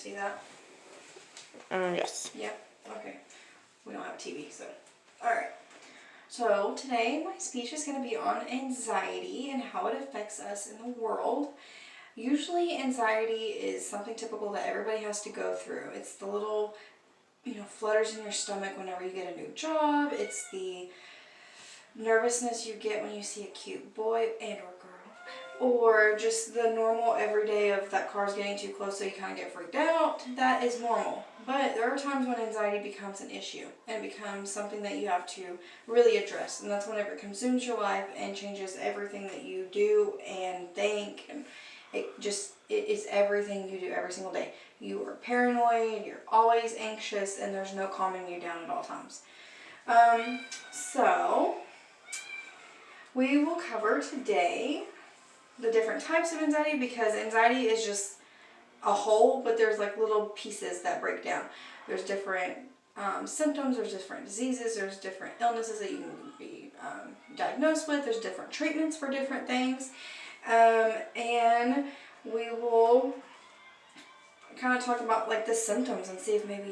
see that? Yes. Yep. Okay. We don't have a TV, so. Alright. So today my speech is going to be on anxiety and how it affects us in the world. Usually anxiety is something typical that everybody has to go through. It's the little, flutters in your stomach whenever you get a new job. It's the nervousness you get when you see a cute boy and or girl. Or just the normal everyday of that car's getting too close so you kind of get freaked out. That is normal. But there are times when anxiety becomes an issue and it becomes something that you have to really address. And that's whenever it consumes your life and changes everything that you do and think. And it is everything you do every single day. You are paranoid, you're always anxious, and there's no calming you down at all times. So we will cover today the different types of anxiety, because anxiety is just a whole, but there's like little pieces that break down. There's different symptoms, there's different diseases, there's different illnesses that you can be diagnosed with, there's different treatments for different things, and we will kind of talk about like the symptoms and see if maybe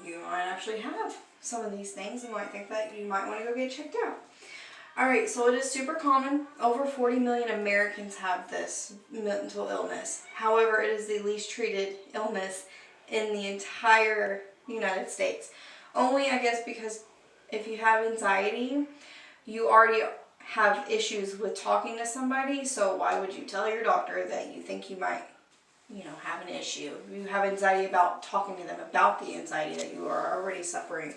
you might actually have some of these things and might think that you might want to go get checked out. Alright, so it is super common. Over 40 million Americans have this mental illness. However, it is the least treated illness in the entire United States. Only, I guess, because if you have anxiety, you already have issues with talking to somebody, so why would you tell your doctor that you think you might, have an issue? You have anxiety about talking to them about the anxiety that you are already suffering.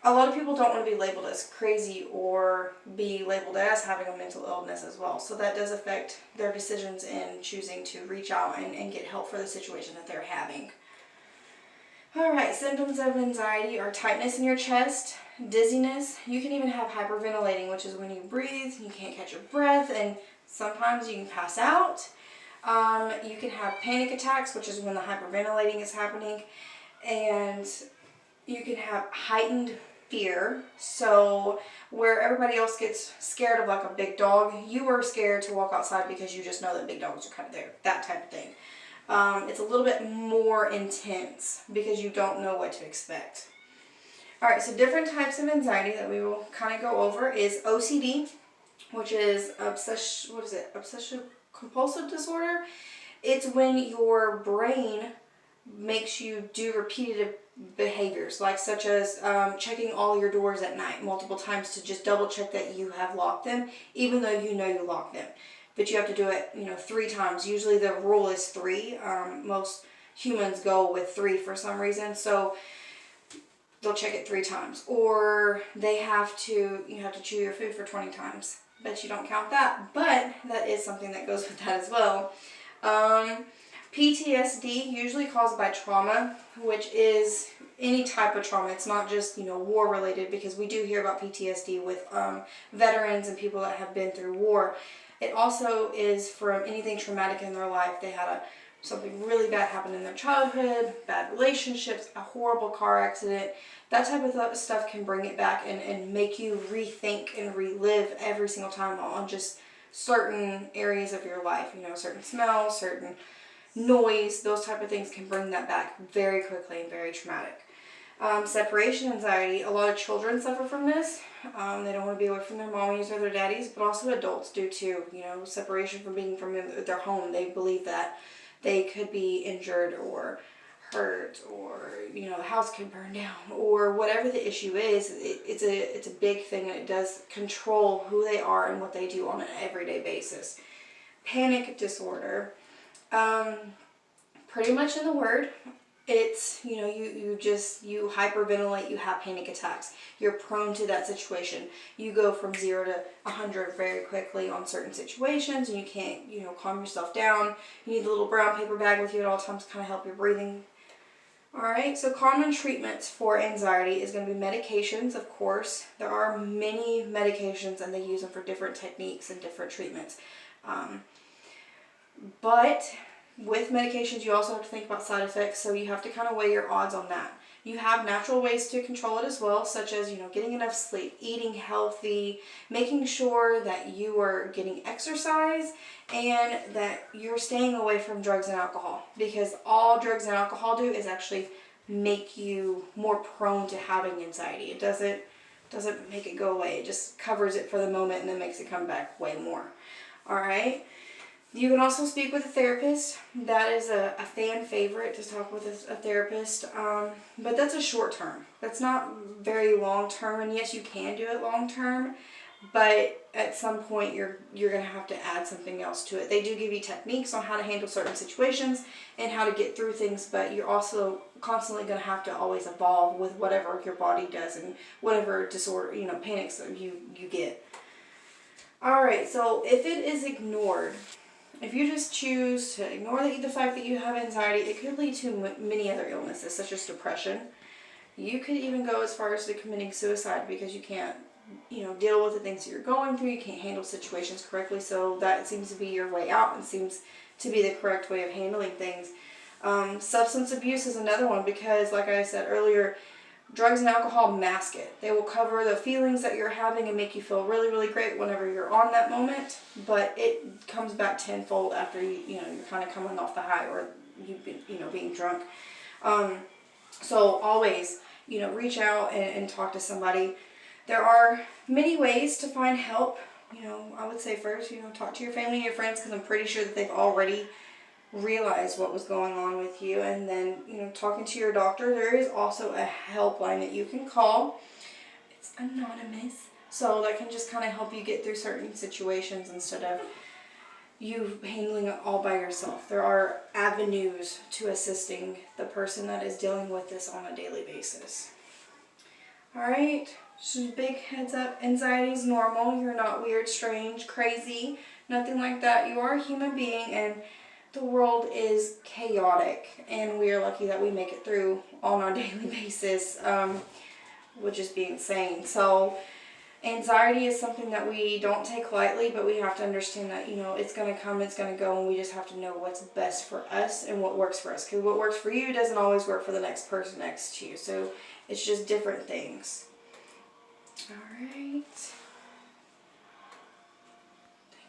A lot of people don't want to be labeled as crazy or be labeled as having a mental illness as well. So that does affect their decisions in choosing to reach out and get help for the situation that they're having. Alright, symptoms of anxiety are tightness in your chest, dizziness. You can even have hyperventilating, which is when you breathe, you can't catch your breath, and sometimes you can pass out. You can have panic attacks, which is when the hyperventilating is happening. And you can have heightened fear, so where everybody else gets scared of like a big dog, you are scared to walk outside because you just know that big dogs are kind of there, that type of thing. It's a little bit more intense because you don't know what to expect. Alright, so different types of anxiety that we will kind of go over is OCD, which is obsessive compulsive disorder. It's when your brain makes you do repeated behaviors, like such as checking all your doors at night multiple times to just double check that you have locked them, even though you know you locked them. But you have to do it, 3 times. Usually the rule is 3. Most humans go with 3 for some reason, so they'll check it 3 times. Or you have to chew your food for 20 times. Bet you don't count that, but that is something that goes with that as well. PTSD, usually caused by trauma, which is any type of trauma. It's not just, war related, because we do hear about PTSD with veterans and people that have been through war. It also is from anything traumatic in their life. They had something really bad happen in their childhood, bad relationships, a horrible car accident. That type of stuff can bring it back and make you rethink and relive every single time on just certain areas of your life. Certain smells, certain noise, those type of things can bring that back very quickly and very traumatic. Separation anxiety, a lot of children suffer from this. They don't want to be away from their mommies or their daddies, but also adults do too. Separation from being from their home. They believe that they could be injured or hurt, or the house could burn down, or whatever the issue is. It's a big thing, and it does control who they are and what they do on an everyday basis. Panic disorder. Pretty much in the word, it's, you hyperventilate, you have panic attacks. You're prone to that situation. You go from 0 to 100 very quickly on certain situations, and you can't, calm yourself down. You need a little brown paper bag with you at all times to kind of help your breathing. Alright, so common treatments for anxiety is going to be medications, of course. There are many medications, and they use them for different techniques and different treatments. But with medications, you also have to think about side effects, so you have to kind of weigh your odds on that. You have natural ways to control it as well, such as, getting enough sleep, eating healthy, making sure that you are getting exercise, and that you're staying away from drugs and alcohol, because all drugs and alcohol do is actually make you more prone to having anxiety. It doesn't make it go away. It just covers it for the moment and then makes it come back way more. All right. You can also speak with a therapist. That is a fan favorite, to talk with a therapist. But that's a short term. That's not very long term. And yes, you can do it long term, but at some point you're going to have to add something else to it. They do give you techniques on how to handle certain situations and how to get through things, but you're also constantly going to have to always evolve with whatever your body does and whatever disorder, panics that you get. All right, so if it is ignored, if you just choose to ignore the fact that you have anxiety, it could lead to many other illnesses, such as depression. You could even go as far as to committing suicide, because you can't, deal with the things that you're going through. You can't handle situations correctly. So that seems to be your way out and seems to be the correct way of handling things. Substance abuse is another one, because, like I said earlier, drugs and alcohol mask it. They will cover the feelings that you're having and make you feel really, really great whenever you're on that moment, but it comes back tenfold after you're kind of coming off the high, or you've been, being drunk. So always, reach out and talk to somebody. There are many ways to find help. I would say first, talk to your family and your friends, because I'm pretty sure that they've already realize what was going on with you. And then talking to your doctor. There is also a helpline that you can call. It's anonymous, so that can just kind of help you get through certain situations instead of you handling it all by yourself. There are avenues to assisting the person that is dealing with this on a daily basis. All right, just a big heads up, anxiety is normal. You're not weird, strange, crazy, nothing like that. You are a human being, and the world is chaotic, and we are lucky that we make it through on a daily basis, which is being sane. So anxiety is something that we don't take lightly, but we have to understand that, it's going to come, it's going to go, and we just have to know what's best for us and what works for us. Because what works for you doesn't always work for the next person next to you. So it's just different things. All right.